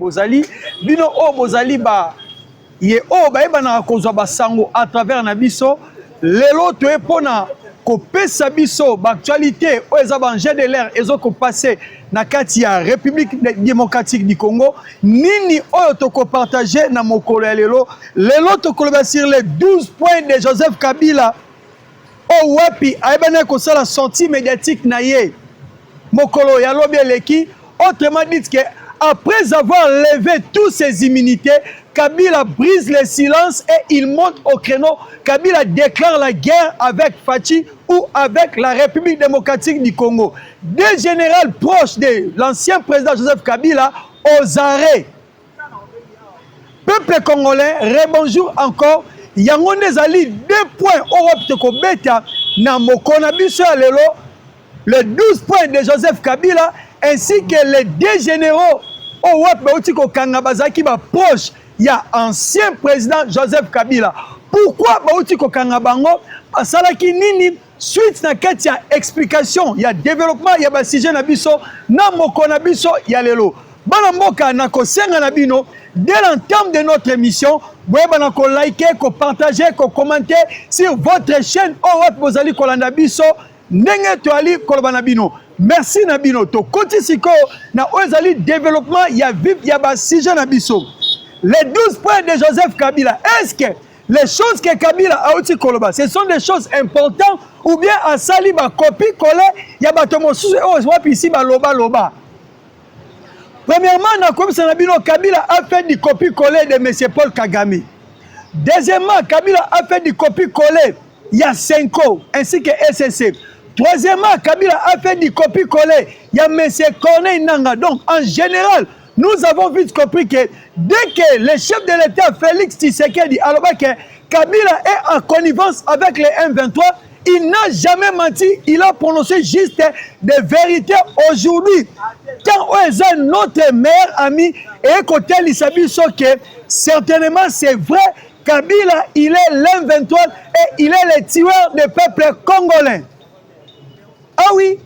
bozali bino o bozali ba ye o ba ebana kozwa basango à travers na biso lelo to epona ko pesa biso ba actualité o eza ba jet de l'air ezo ko passer na kati ya République démocratique du Congo nini oyo to ko partager na mokolo ya lelo to ko sur les 12 points de Joseph Kabila o wapi aibana ko sala sortie médiatique na ye mokolo ya lobi eleki. Autrement dit que après avoir levé toutes ses immunités, Kabila brise le silence et il monte au créneau. Kabila déclare la guerre avec Fachi ou avec la République démocratique du Congo. Des généraux proches de l'ancien président Joseph Kabila aux arrêts. Peuple congolais, rebonjour encore. Yango nezali 2 points Europe toko beta na mokona biso ya lelo. Les 12 points de Joseph Kabila ainsi que les 2 généraux au Wapbautiko Kangabazaki proche, il y a ancien président Joseph Kabila. Pourquoi Bautiko Kangabango? Parce que nini suite na kati ya explication, il y a développement, il y a sujet na biso, na moko na biso ya lelo. Bana mboka na ko senga na bino dès l'entame de notre émission, vous pouvez liker, partager, commenter sur votre chaîne Europe Bozali Kolanda biso. Ndenge toali kolobana bino. Merci Nabino. To koti siko na ozali développement ya vip ya ba sujet na biso. Les 12 points de Joseph Kabila. Est-ce que les choses que Kabila a outi koloba, ce sont des choses importantes ou bien à sali ba copie coller ya ba tomosu o wapi ici ba loba. Premièrement, na komisa Nabino Kabila a fait du copie coller de monsieur Paul Kagame. Deuxièmement, Kabila a fait du copie coller il y a Senko ainsi que SSC. Troisièmement, Kabila a fait du copier-coller. Il y a M. Corneille Nanga. Donc, en général, nous avons vite compris que dès que le chef de l'État, Félix Tshisekedi, alors que Kabila est en connivence avec les M23, il n'a jamais menti. Il a prononcé juste des vérités aujourd'hui. Quand on est notre meilleur ami, et côté l'Issabiso, que certainement c'est vrai, Kabila, il est l'M23 et il est le tueur du peuple congolais. Ah oui,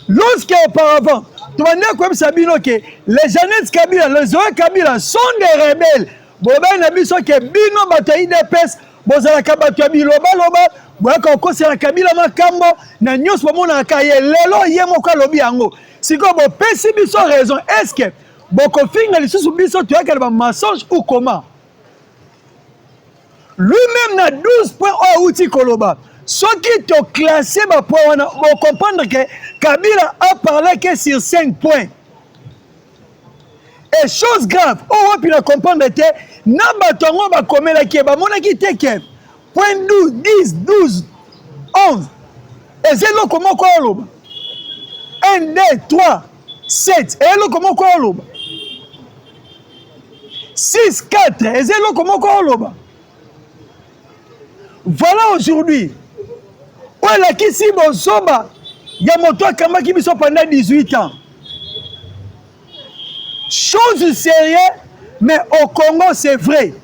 lorsque auparavant, tu vas dire comme Sabino que les Jeannette Kabila, les Zoé Kabila sont des rebelles. Boba Nabiso que Bino Bataï de Pes, Bozala Kabatobi Loba Loba, Boaka Kosera Kabila Makambo, na Nyos Pomona Kaye, Lelo Yemoka Lobi Ango. Si comme bon Pessi Biso raison, est-ce que Boko Finga les sous Biso, tu as quel mensonge ou comment? Lui-même n'a 12 points au outil Koloba. Ceux qui t'ont classé, vont comprendre que Kabila a parlé que sur 5 points. Et chose grave, on va plus comprendre que Nabatongo va commettre la Kieba, mon qui te point 12, 10, 12, 11. Et c'est là comment quoi l'oba 1, 2, 3, 7. Et là comment quoi l'oba 6, 4. Et c'est là comment quoi l'oba. Voilà aujourd'hui. Ouais, la Kissi Bonsoba, il y a mon toit qui me sont pendant 18 ans. Chose sérieuse, mais au Congo, c'est vrai.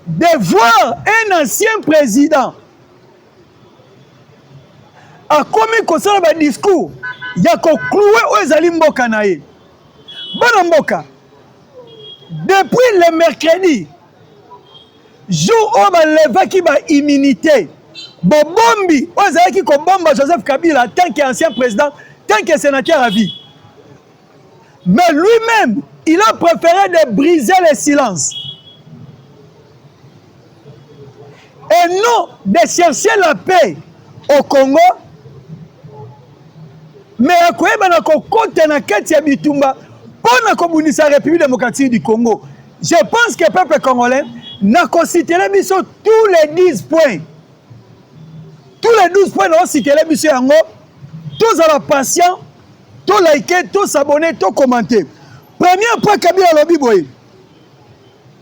De voir un ancien président a commis comme ça un discours, il y a qu'au cloué aux Alimboka naïe. Bonamboka, depuis le mercredi, jour où on leva qui va immunité, Bobombi, on qui bomba Joseph Kabila tant qu'ancien président, tant que sénateur à vie. Mais lui-même, il a préféré de briser le silence. Et non de chercher la paix au Congo, mais à quoi il y a côté na kati ya bitumba pour na komunisa République démocratique du Congo. Je pense que le peuple congolais n'a considéré tous les 10 points. Tous les 12 points n'a considéré yango. Tous à la patience, tous liker, tous s'abonner, tous commenter. Premier point Kabila lobi boy.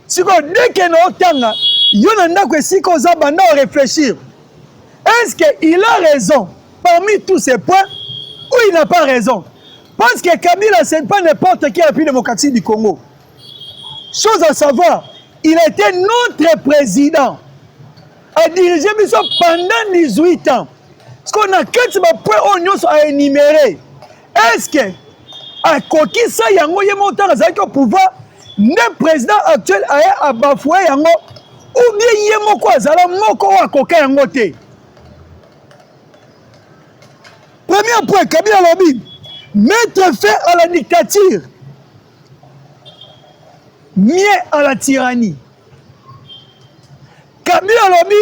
Si dès que nous tanga, yonanda que si qu'on a banda réfléchir. Est-ce qu'il a raison parmi tous ces points ou il n'a pas raison? Parce que Kabila c'est pas n'importe qui République démocratique du Congo. Chose à savoir, il était notre président, a dirigé pendant 18 ans. Ce qu'on a 4 points à énumérer. Est-ce que akokisa yango ye montant azalaki au pouvoir le président actuel a bafoué yango ou bien ye moko azala moko o akoka yango te. Premier point, Kabila lobi mettre fin à la dictature, mieux à la tyrannie. Kabila lobi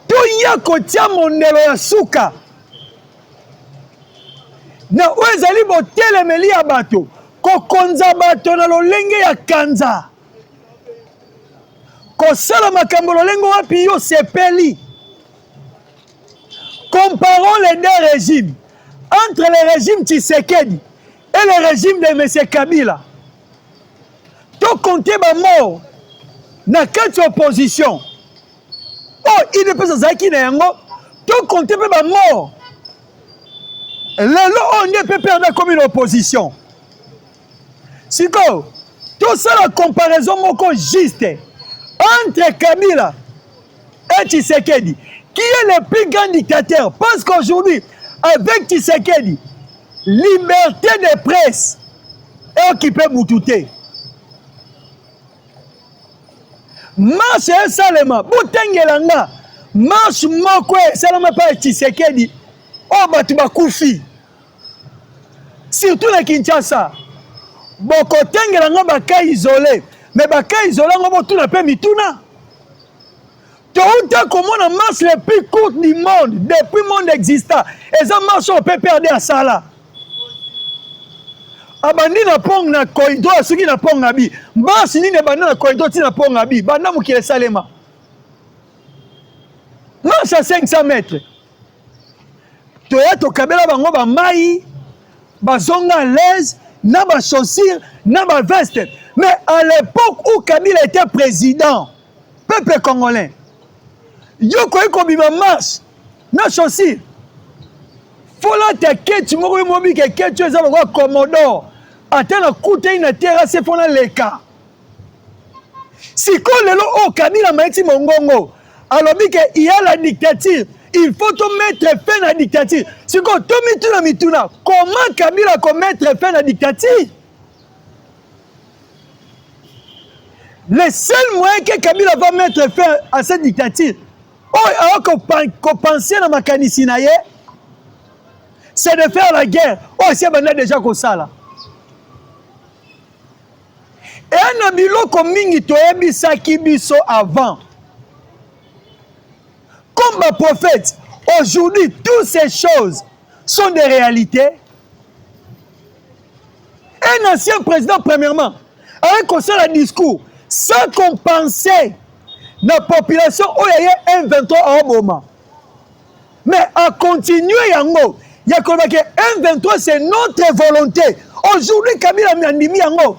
toya kotia mondelo ya suka na oyo ezali botelemeli ya bato kokonza bato na lolenge ya kanza kosala makambo lolenge wapi yo sepeli. Comparons les deux régimes entre le régime Tshisekedi et le régime de M. Kabila. To compter ba mort na kati opposition. Oh, il ne peut pas zaki na yango. To compter ba mort. Lelo on ne peut perdre comme une opposition. Siko, tout ça la comparaison moko juste entre Kabila et Tshisekedi. Qui est le plus grand dictateur? Parce qu'aujourd'hui, avec Tshisekedi, liberté de presse est occupée Moutouté. Marche et Salema, Boutengelanga, marche Mokwe, Salema pas Tshisekedi, oh Batuba Koufi. Surtout na Kinshasa. Boko Tengelanga baka isolé, mais baka isolé, on tout la paix mituna. Tout comme on a marche le plus court du monde, depuis le monde existant. Et ça marche au PPRD à Sala. Abandi na pong na corridor, ceux qui na pong nabi. Marche ni ne banda na corridor, ti na pong nabi. Banda moukile salema. Marche à 500 mètres. Toya to kabela bango ba mai, ba zonga à l'aise, na ba chaussure, na ba veste. Mais à l'époque où Kabila était président, peuple congolais, yo koy ko bima marche na chaussure fola te ketu moko mobi ke ketu eza lokwa commodore atana kuta ina terrasse fona leka siko lelo o Kabila maiti mongongo alobi ke il y a la dictature, il faut to mettre fin à la dictature. Siko to mituna comment Kabila ko mettre fin à la dictature? Le seul moyen que Kabila va mettre fin à cette dictature, qu'on pensait dans ma canisinaye, c'est de faire la guerre. Oh, c'est déjà comme ça là. Et un abilo comme mingi toebi saki biso avant. Comme ma prophète, aujourd'hui, toutes ces choses sont des réalités. Un ancien président, premièrement, a un conseil à discours, sans qu'on pensait la population où il y a un 23 à Obama. Mais à continuer, il y a comme que un 23 c'est notre volonté. Aujourd'hui, Kabila Miandimi yango.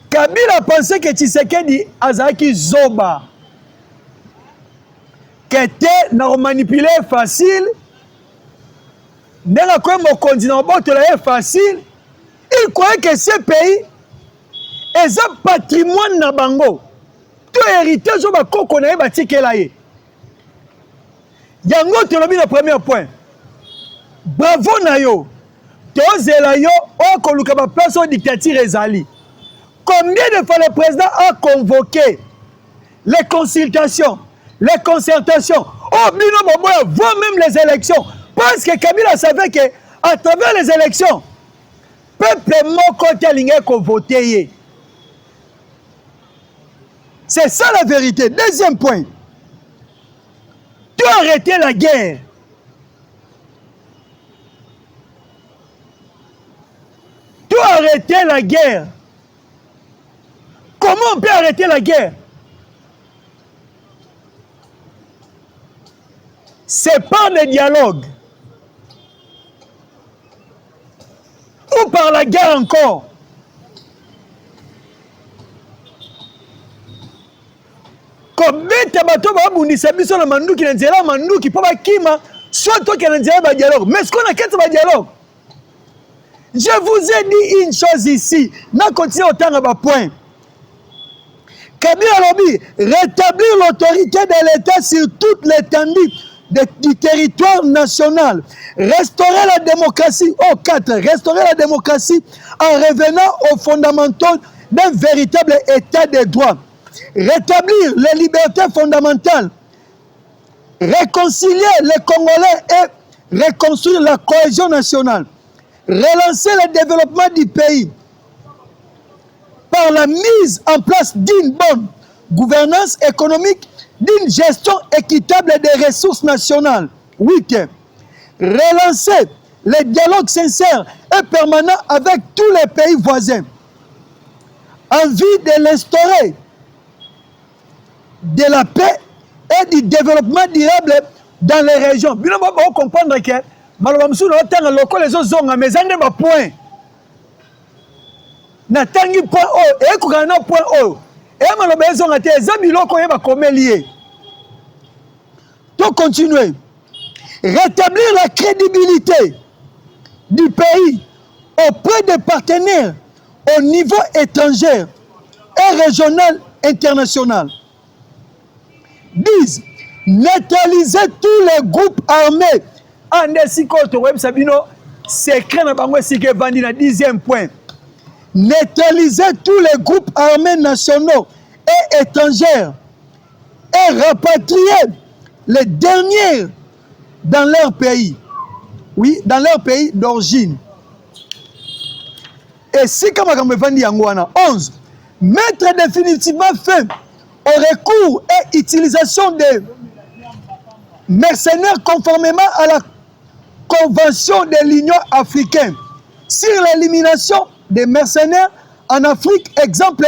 Kabila pensait que Tshisekedi Azaki Zoba. Que était manipulé facile. N'a pas mon continent facile. Il croyait que ce pays est un patrimoine na bango. Tout héritage au bakoko na batikela ye. Yango tolobi le premier point. Bravo na yo. Tozela yo o koluka ba place au dictature ezali. Combien de fois le président a convoqué les consultations, les concertations, oh bino boboya, voire même les élections, parce que Kabila savait que à travers les élections, peuple moko telinge ko voter. C'est ça la vérité. Deuxième point. Tu as arrêté la guerre. Tu as arrêté la guerre. Comment on peut arrêter la guerre? C'est par le dialogue. Ou par la guerre encore. Kobeta bato babundisa biso na manduki na nzela manduki po bakima soit toi qui na nzela ba dialogue. Mais ce qu'on a qu'à ba dialogue. Je vous ai dit une chose ici. Na continuer autant à bas point. Kabila lobi rétablir l'autorité de l'État sur toute l'étendue du territoire national. Restaurer la démocratie. 4. Restaurer la démocratie en revenant aux fondamentaux d'un véritable état de droit. Rétablir les libertés fondamentales. Réconcilier les Congolais et reconstruire la cohésion nationale. Relancer le développement du pays par la mise en place d'une bonne gouvernance économique, d'une gestion équitable des ressources nationales. 8. Relancer les dialogues sincères et permanents avec tous les pays voisins en vue de l'instaurer de la paix et du développement durable dans les régions. Vous pouvez comprendre que malheureusement, les autres zones, mais ça n'est pas point. Natangi point O, et Koukana point O. Et malheureusement, les amis qui sont comme liés. Donc, continuer. Rétablir la crédibilité du pays auprès des partenaires au niveau étranger et régional international. 10. Neutraliser tous les groupes armés. En desikoto, web sabino, secret na bango sike vandi na 10e point. Neutraliser tous les groupes armés nationaux et étrangers et rapatrier les derniers dans leur pays. Oui, dans leur pays d'origine. Et si comme vandi yangoana 11. Mettre définitivement fin au recours et utilisation des mercenaires conformément à la Convention de l'Union africaine sur l'élimination des mercenaires en Afrique. Exemple,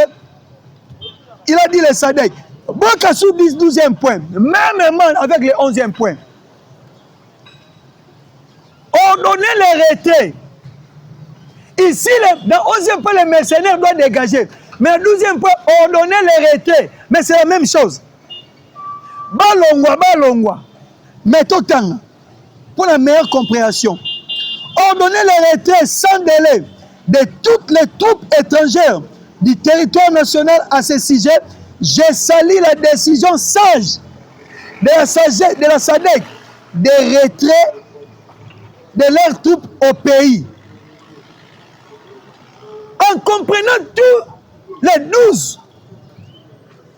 il a dit les SADC. Bokassou 12e point, même avec les 11e point. Ordonner les retraits. Ici, dans 11e point, les mercenaires doivent dégager. Mais 12e point, ordonner les retraits. Mais c'est la même chose. Balongwa. Mais tout temps, pour la meilleure compréhension, ordonner les retraits sans délai de toutes les troupes étrangères du territoire national à ce sujet. J'ai sali la décision sage de la SADC de retrait de leurs troupes au pays. En comprenant tous les 12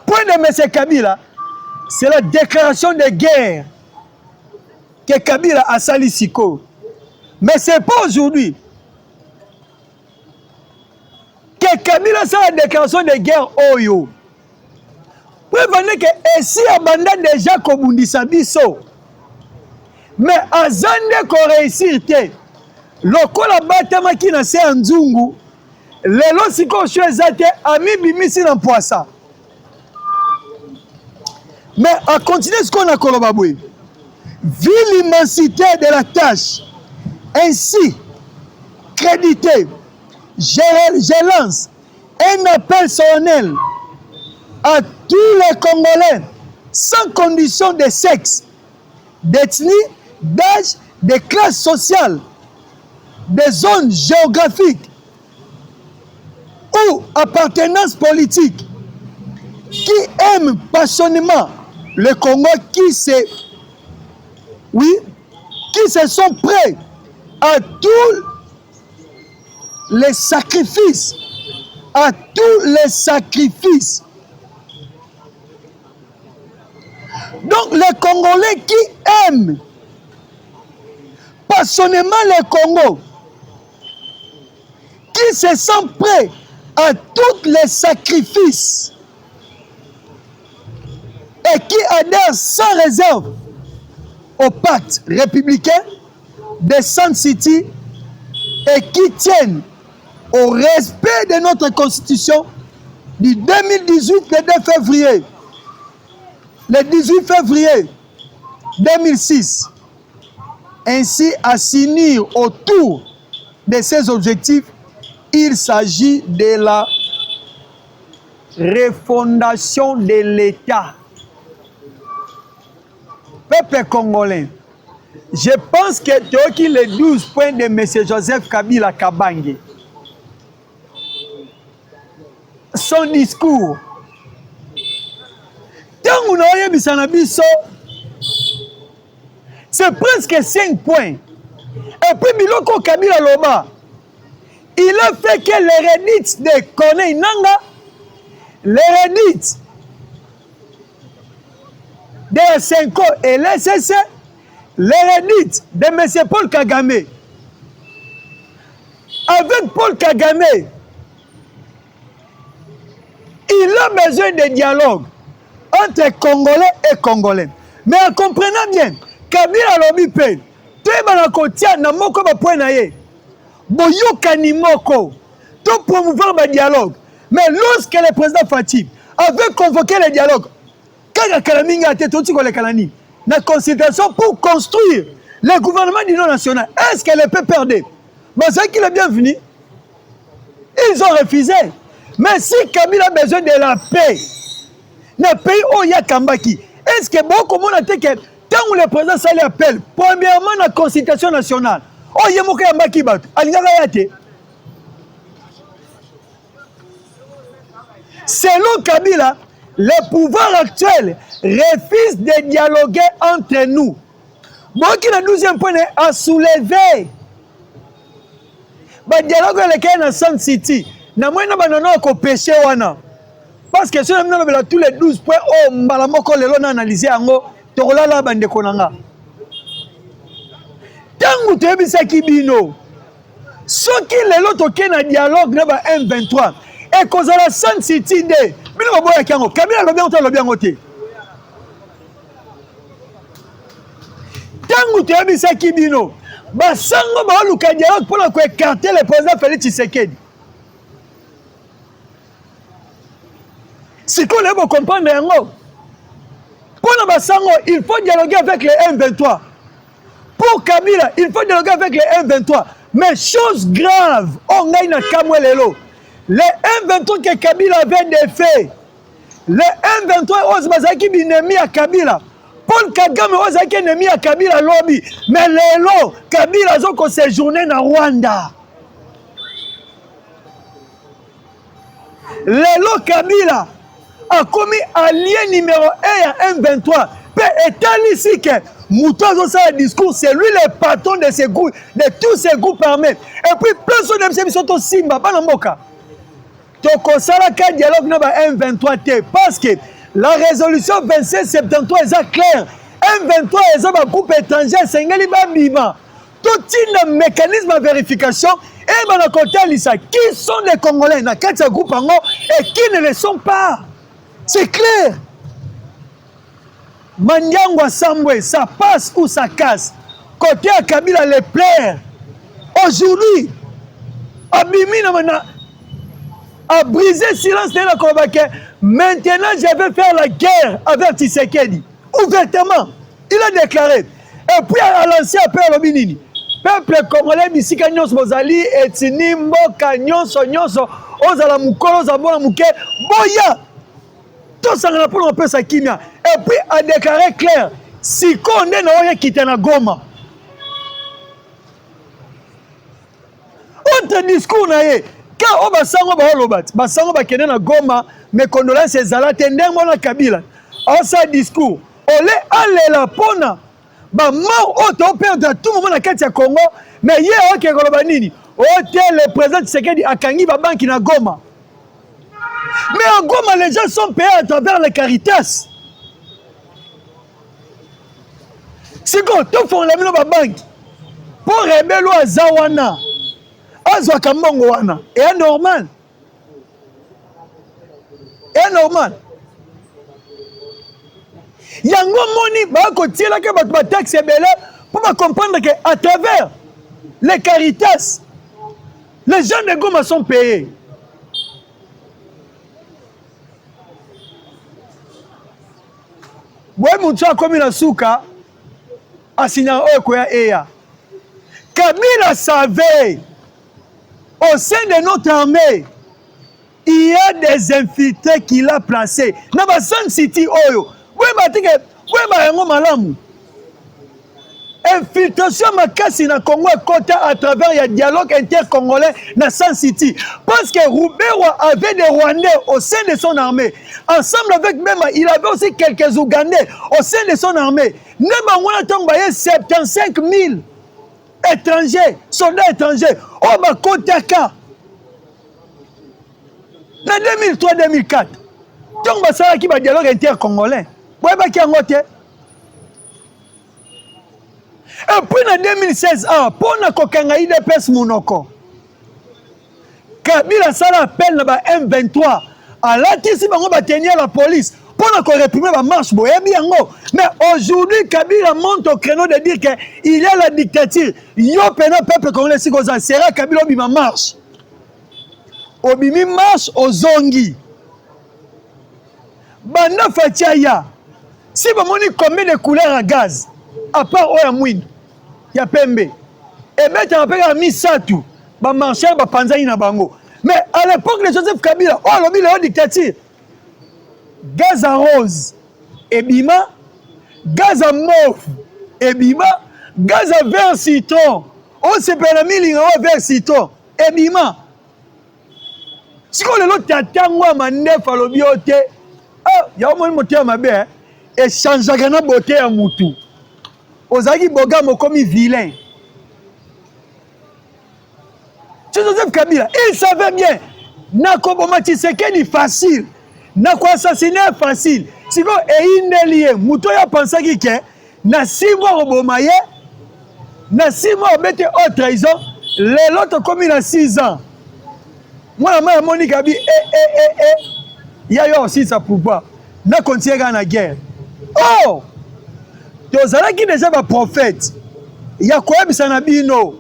points de M. Kabila, c'est la déclaration de guerre que Kabila a sali siko. Mais ce n'est pas aujourd'hui que Kabila a la déclaration de guerre Oyo. Vous voyez que ici, abandonne déjà comme biso. Mais azande ko réussir te. Lokola batama ki na se nzungu. Lelo siko chwezate ami bimisi na poisa. Mais à continuer ce qu'on a collaboré. Vu l'immensité de la tâche, ainsi crédité, je lance un appel solennel à tous les Congolais, sans condition de sexe, d'ethnie, d'âge, de classe sociale, de zone géographique ou appartenance politique, qui aiment passionnément le Congo, qui se sont prêts à tous les sacrifices, Donc les Congolais qui aiment passionnément le Congo, qui se sont prêts à tous les sacrifices et qui adhèrent sans réserve au pacte républicain de Sun City et qui tiennent au respect de notre constitution du 2018, le 2 février. Le 18 février 2006, ainsi à s'unir autour de ces objectifs, il s'agit de la refondation de l'État. Peuple congolais, je pense que tu as les 12 points de M. Joseph Kabila Kabange. Son discours. Tant que nous avons biso C'est presque 5 points. Et puis Biloko Kabila Loba, il a fait que l'hérédite de Corneille Nanga, l'hérédite de Senko et l'SSC, l'hérédite de M. Paul Kagame. Avec Paul Kagame, il a besoin de dialogue entre Congolais et Congolais. Mais en comprenant bien, Kabila lobi pe, tu es dans kotia na moko ba point na ye. Boyokani moko, to promouvoir le dialogue. Mais lorsque le président Fatih avait convoqué le dialogue, quand Kalaminga a été tout le Kalani, la consultation pour construire le gouvernement d'union nationale, est-ce qu'elle peut perdre? Mais c'est qu'il est bienvenu. Ils ont refusé. Mais si Kabila a besoin de la paix, le pays où il y a Kambaki, est-ce que beaucoup de monde a dit que tant que le président s'allait appel, premièrement la constitution nationale, oh il y a beaucoup de Kambaki bat, selon Kabila, le pouvoir actuel refuse de dialoguer entre nous. Bon, qui le 12e point a soulevé le dialogue avec la Sun City. Na moi na banana ko péché wana. Parce que si on a tous les 12 points, oh, mbalamoko lelo na analyser ango, tokolala bande konanga. Tangu toyebisa kibino. Soki lelo toke na dialogue na ba M23 et kozala Sun City de bino baboya kango, Kabila lobi yango te. Tangu toyebisa kibino, basango ba luka dialogue pour ko écarter le président Félix Tshisekedi. Si qu'on veut comprendre, pour le Bassango, il faut dialoguer avec les M23. Pour Kabila, il faut dialoguer avec les M23. Mais chose grave, on a une Kamwelelo. Les M23 que Kabila avait des faits. Les M23 Ozbazaki binemi à Kabila. Paul Kagame Ozaki ennemi à Kabila lobby. Mais Lelo, Kabila a séjourné dans Rwanda. Lelo Kabila a commis allié numéro 1 à M23. Peut étaler ici que Moutozo ça un discours, c'est lui le patron de ces groupes, de tous ces groupes armés. Et puis plein de ces missions sont Simba, pas dans Moka. Donc ça là qu'un dialogue n'a pas M23 parce que la résolution 2773 est claire. M23 est un groupe étranger, c'est un bima. Tout le mécanisme de vérification et dans le côté qui sont les Congolais dans quatre groupes et qui ne le sont pas. C'est clair. Mandiangwa Sambwe, ça passe ou ça casse. Côté à Kabila les plaire. Aujourd'hui, Abimi a brisé le silence de la Kobake. Maintenant, je vais faire la guerre avec Tshisekedi. Ouvertement, il a déclaré. Et puis, il a lancé appel à l'Obinini. Peuple congolais, Bissika Nyos Mozali, Etini, Mboka, Nyonso, Ozala Mukolo, Zabona Muke, Boya. Tout ça, on a pour un peu sa kimia. Et puis, a déclaré clair, si on est dans le qui na Goma. Autre discours, quand on va s'en va basango ba kene na Goma, mes condoléances ezala tendemo na Kabila. On sa discours, on les alela pona. Ba mort auto perdre tout moment na kati ya Congo, mais hier ok koloba nini? Hôtel le président Tshisekedi akangi ba banki na Goma. Mais en Goma, les gens sont payés à travers les Caritas. C'est quoi? Tout font la banque. Pour rebelle à Zawana, à Zwakamongwana. Et normal. Et normal. Yango moni, ba côté là que ba taxe est belle pour comprendre que à travers les Caritas, les gens de Goma sont payés. Ouais, Moussa comme il a souka, Asina Okoya Eya. Kabila savait, au sein de notre armée, il y a des infiltrés qu'il a placés. Dans la Sun City, Oyo. Oui, malamu. Infiltration makasi na Congo côté à travers le dialogue intercongolais dans Sun City. Parce que Roubewa avait des Rwandais au sein de son armée. Ensemble avec même, il avait aussi quelques Ougandais au sein de son armée. bango na tango baye 75 000 étrangers, soldats étrangers. Oh ba kotaka. Na 2003-2004. Donc basala ki ba dialogue inter-congolais. Boye ba ki yango te. Et puis en 2016, pour na kokanga IDPS monoko. Kabila sala appel na ba M23. Alatisi bango ba tenir la police. Pour na réprimer la marche boyebi yango. Mais aujourd'hui Kabila monte au créneau de dire que il y a la dictature. Yo pena peuple congolais si koza sera Kabila obima marche. Obimi marche aux zongi. Banda Fatiaya. Si vous avez combien de couleurs à gaz, à part Oya Mouine, il y a Pembe. Et bien, tu as appelé Misatu, ba marché, ba Panzani na bango. Mais à l'époque de Joseph Kabila, oh, l'homme, il est en dictature. Gaz à rose, et bima. Gaz à mauve, et bima. Gaz à vert citron. Oh, c'est pas la mille, vert citron, et bima. Si on est là, tu as un manef à l'obiote. Oh, il y a un moment où ma belle. Et changeait na beauté à Moutou. Ozaki Boga Mokomi vilain. Joseph Kabila, il savait bien. Nakoboma Tshisekedi facile. Nako assassiner facile. Si vous êtes lié, Moutou ya pensé que na 6 mois au Bomaye, na 6 mois au bête haute trahison, les autres comme il a 6 ans. Moi, la Monique a dit, il y a aussi ça pouvoir. Na continuer la guerre. Oh! Tozala qui déjà un prophète. Il y a quoi Sanabino.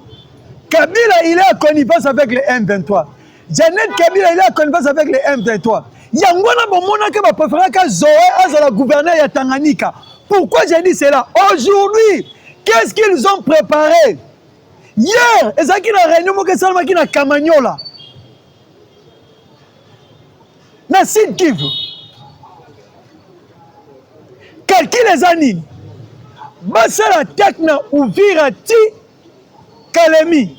Kabila, il est en connivence avec les M23. Janet Kabila, il est en connivence avec les M23. Yangona Bomona qui va préférer que Zoé à la gouverneure de Tanganyika. Pourquoi j'ai dit cela? Aujourd'hui, qu'est-ce qu'ils ont préparé? Hier, et ça qui n'a réunion, qui n'a Kamagnola. Na Sud Kivu. Calcule les années. Bassa la tête na Uvira ti Kalemi.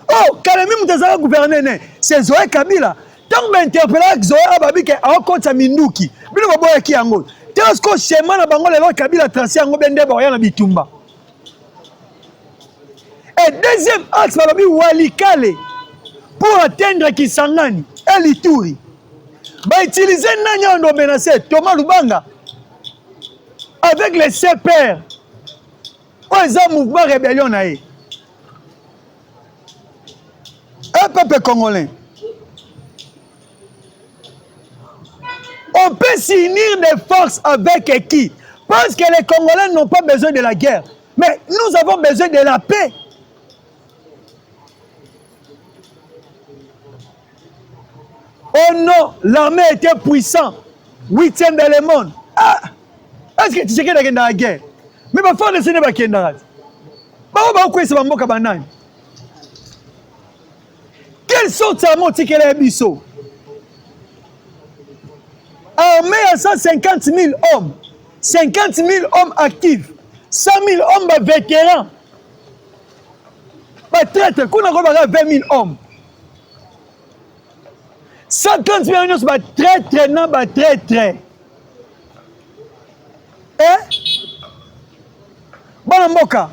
Oh, Kalemi mutazala gouverner. C'est Zoé Kabila. Tant m'interpeller Zoé Ababi ke a compte Minduki. Bino baboya ki yango. Tesko schéma na bango lelo Kabila tracé yango bende boya na bitumba. Et deuxième axe balobi Walikale pour atteindre Kisangani et Lituri. Ba utiliser nanya ndo menacé Thomas Lubanga. Avec les CPR, ils ont un mouvement rébellion. Un peuple congolais. On peut s'unir des forces avec qui? Parce que les Congolais n'ont pas besoin de la guerre. Mais nous avons besoin de la paix. Oh non, l'armée était puissante. 8e dans le monde. Ah! Est-ce que tu sais qu'il y a la guerre? Mais ma femme ne sait pas qu'il y a la guerre. Quelle sorte de mot qu'il y a biso? Armée à 150 000 hommes. 50 000 hommes actifs. 100 000 hommes vétérans. Pas traître, qu'on a 20 000 hommes. 130 000 hommes, traître, non, traître. Bon mboka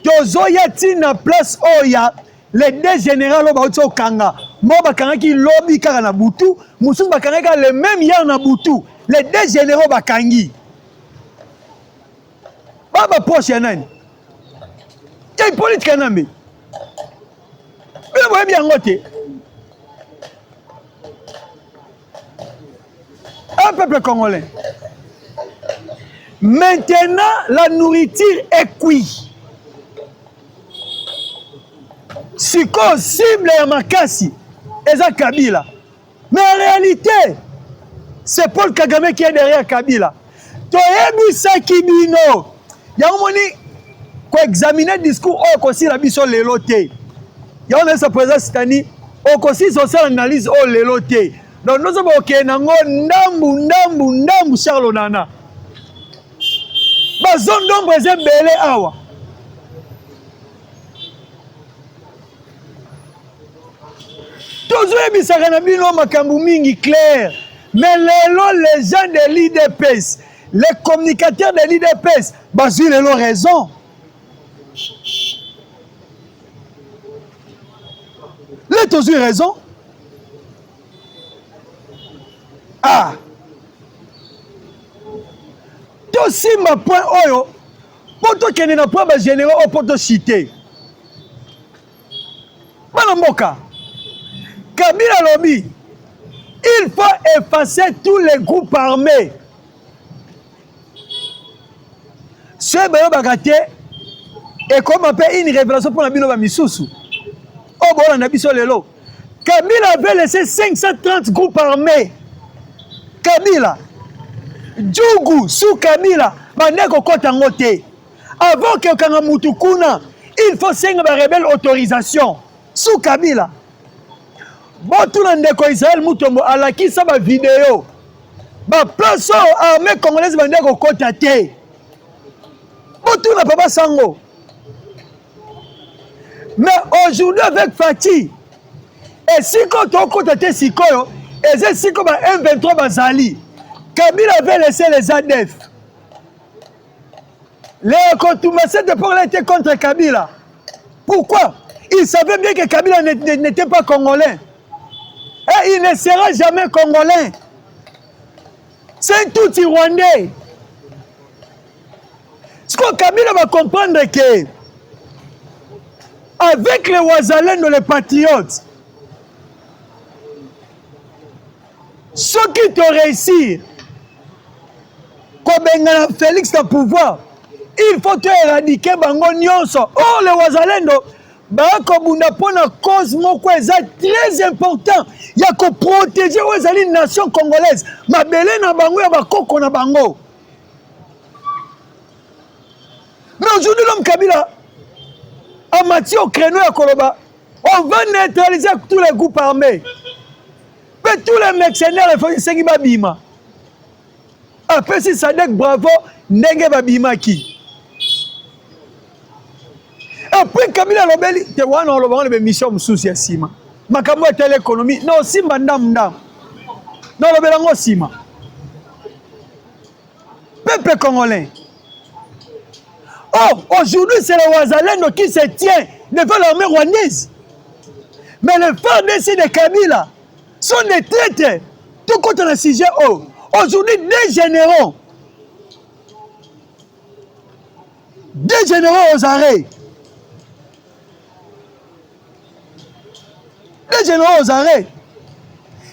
tozoya tina place oya les deux généraux ba kanga mo bakanga ki lobby kaka na butu mususu bakanga ka le même hier na butu les deux généraux bakangi baba proche nani et politique nambe mais bien ngote un peuple congolais. Maintenant, la nourriture est cuite. Ce qu'on cible est Makassi, et ça Kabila. Mais en réalité, c'est Paul Kagame qui est derrière Kabila. Toyebi Sakibino. Yamoni, ko examiner discours au aussi la biso leloté. Yamoni sa présence Stani, au aussi social analyse au leloté. Donc nous avons ok nango ndambu Charles Nana. La zone d'ombre est belé awa. Toujours bisaka na bino makambu mingi clair. Mais les gens de l'IDPS, les communicateurs de l'IDPS, ils ont raison. Les ont raison. Ah. Tout si ma point oyo, pour toi qui n'a pas généraux pour te citer. Manamoka, Kabila Lobi, il faut effacer tous les groupes armés. Ce bagate et comme appelle une révélation pour la Binoba Misusu. Oh bon, on a vu sur le lot. Kabila avait laissé 530 groupes armés. Kabila, Djougou, sous Kabila, Maneko Kotangote. Avant que Kangamutukuna, il faut 5 rebelles autorisation. Sous Kabila. Bon, tout le monde Israël Moutombo, à la qui ça va vidéo. Bah, place armée congolaise, Maneko Kotate. Bon, tout le monde Sango. Mais aujourd'hui, avec Fatih, et si quand on Kotate Sikoyo, et c'est si comme M23 Bazali, Kabila avait laissé les ADF. Les Kontumase de Port étaient contre Kabila. Pourquoi? Il savait bien que Kabila n'était pas congolais. Et il ne sera jamais congolais. C'est tout Rwandais. Ce que Kabila va comprendre que avec les Ouazalènes, les patriotes, ceux qui te réussissent, comme Félix dans le pouvoir, il faut te éradiquer Bango Nyonso. Oh, les Ouazalendo, Bakobunda pour la cause moko très important. Il y a que protéger les nations congolaises. Mabele na bango ya bakoko na bango. Mais aujourd'hui, l'homme Kabila a matière au créneau à Koloba. On va neutraliser tous les groupes armés. Mais tous les mercenaires, il faut que c'est Bima. Après, si Sadek Bravo, Ndenge Babima qui. Après, Kabila Lobeli, tu vois, on a une mission sous Sima. Makambo est l'économie. Non, Sima Ndam Ndam. Non, le Belango Sima. Peuple congolais. Oh, aujourd'hui, c'est le Ouazalène qui se tient devant l'armée rwandaise. Mais les FARDC de Kabila sont des traîtres. Tout contre le sujet. Oh, aujourd'hui, des généraux aux arrêts. Des généraux aux arrêts.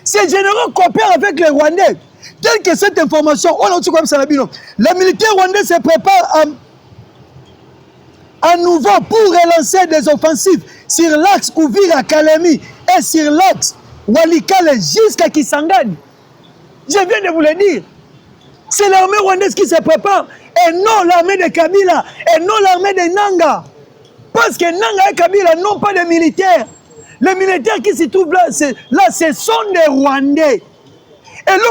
Ces généraux coopèrent avec les Rwandais. Telle que cette information, on a dit comme ça, les militaires rwandais se préparent à nouveau pour relancer des offensives sur l'axe Ouvira Kalemi et sur l'axe Walikale jusqu'à Kisangani. Je viens de vous le dire. C'est l'armée rwandaise qui se prépare et non l'armée de Kabila et non l'armée de Nanga. Parce que Nanga et Kabila n'ont pas de militaires. Les militaires qui se trouvent là, ce sont des Rwandais. Et là,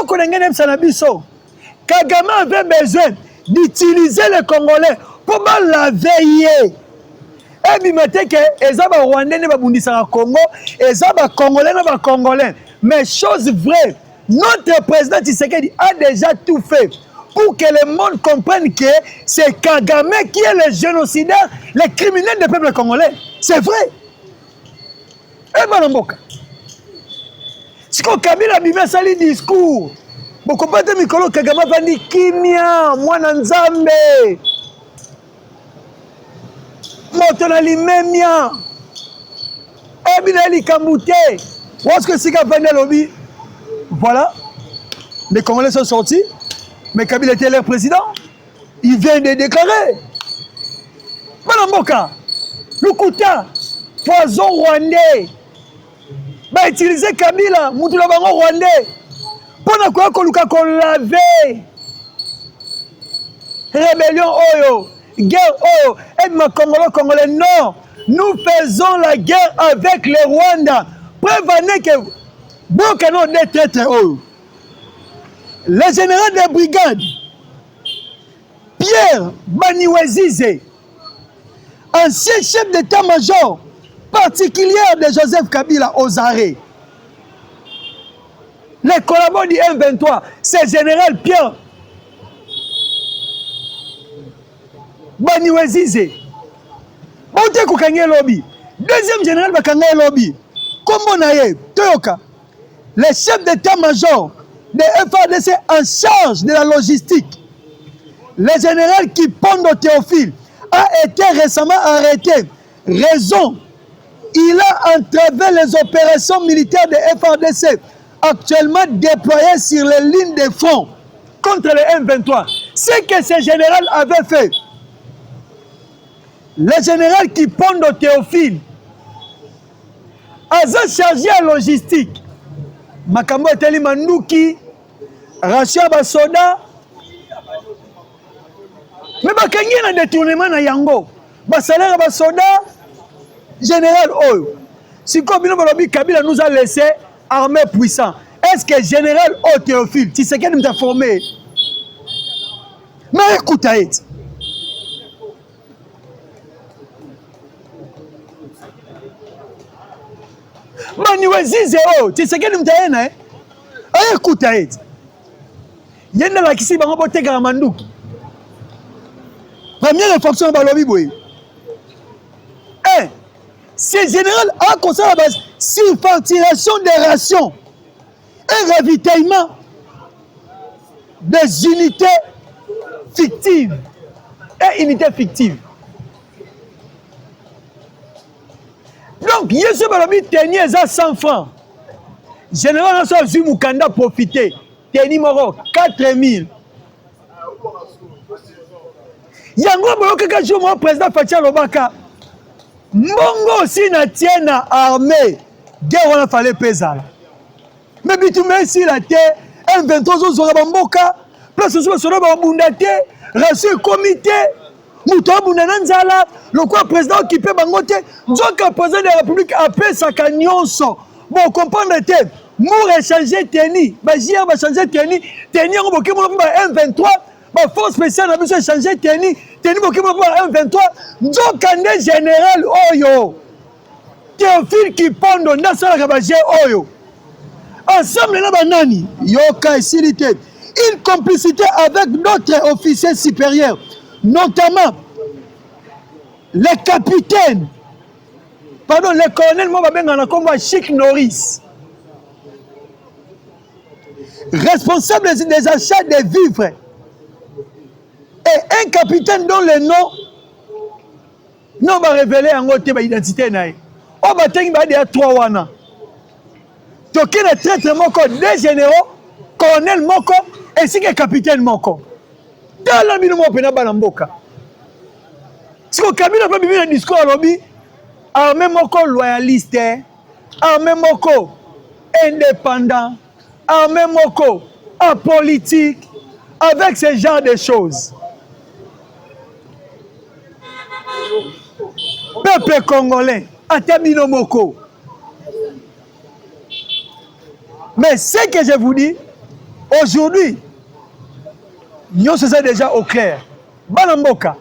Kagame avait besoin d'utiliser les Congolais pour la veiller. Et puis maintenant que les Rwandais ne sont pas Congo, les Congolais ne sont pas Congolais. Mais chose vraie, notre président Tshisekedi a déjà tout fait pour que le monde comprenne que c'est Kagame qui est le génocidaire, le criminel du peuple congolais. C'est vrai. Et Malamboka. Si Kabila a fait un discours, beaucoup de Mikolo Kagame va dire Kimia, Mwana Nzambe. Motona limemia. Ebinali Kambouté. Où est-ce que Sika Fane lobby? Voilà. Les Congolais sont sortis. Mais Kabila était leur président. Il vient de déclarer. Malamboka. Lukuta. Poison rwandais. Va utiliser Kabila. Moutoula bango rwandais. Pour quoi qu'on laver. Rébellion Oyo. Guerre Oyo. Aide-moi Congolais. Non. Nous faisons la guerre avec les Rwandais. Prévenez que Bokano des traîtres Oyo. Le général de brigade, Pierre Baniwezize, ancien chef d'état-major particulier de Joseph Kabila aux arrêts. Les collaborateurs du M23, c'est général Pierre baniwezize baute kokanga lobby. Deuxième général bakanga lobby kombo na ye toyoka le chef d'état-major de FARDC en charge de la logistique. Le général Kipondo Théophile a été récemment arrêté. Raison, il a entravé les opérations militaires de FARDC actuellement déployées sur les lignes de front contre le M23. Ce que ce général avait fait, le général Kipondo Théophile a chargé à logistique. Makambo eteli manduki, ration basoda, mais bakangi na détournement na yango. Basalaire basoda, général Oyo. Si comme Kabila nous a laissé armée puissant, est-ce que général O Théophile, tu sais qu'elle nous a formé? Mais écoute, Maniwezize o, tu sais qu'elle nous a hein? Écoute, yenda la kisi bango bote Manduki. Première réflexion balobi boy. Ce général a conseillé la base surfacturation des rations et ravitaillement des unités fictives et unités fictives. Donc, Yesu Balobi teni eza 100 francs. Général Nassau Zumukanda profité. Teni moro 4000. Yango Boloka Kajou, mon président Fatia Lobaka. Mbongo aussi na tiena armée. Guerre on a fallu peser. Mais bitu merci la terre. M23 zo Mboka. Place sur le Bambundate. Rassure comité. Mouto Bunananzala. Le quoi président occupé Bangote. Donc le président de la République a fait sa cagnon. Bon, comprendre le thème. Mour échanger Teni. Bajia va changer Teni. Teni on va M23. Ma force spéciale a besoin de changer Teni. Teni va M23. Donc un général Oyo. Théophile Kipondo. Nasala Kabaje Oyo. Ensemble, là, banani. Yoka et Silité. Une complicité avec d'autres officiers supérieurs. Notamment les capitaines. Pardon, les colonels Mobabengana comme Chic Norris. Responsable des achats des vivres. Et un capitaine dont le nom va révéler en côté l'identité. On va tenir 3 wana. Donc il y a traître moko, 2 généraux, colonel moko, ainsi que capitaine moko. Dans la minimum pena balamboka. Si on Kabila pas bien un discours à lobby, armée moko loyaliste, armée moko indépendant, armée moko apolitique, avec ce genre de choses. Peuple congolais, atabino moko. Mais ce que je vous dis, aujourd'hui, nous sommes déjà au clair. Balamboka,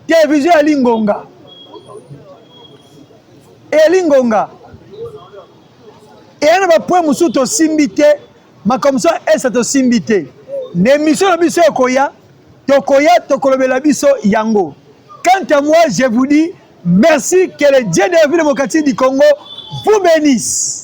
télévision à Lingonga. Et Lingonga. Et il y a un point où nous simbité, mais comme ça, est ce simbité. L'émission de Bisso Okoya, Tokoya, Tokolobela Bisso Yango. Quant à moi, je vous dis merci que le Dieu de la vie démocratique du Congo vous bénisse.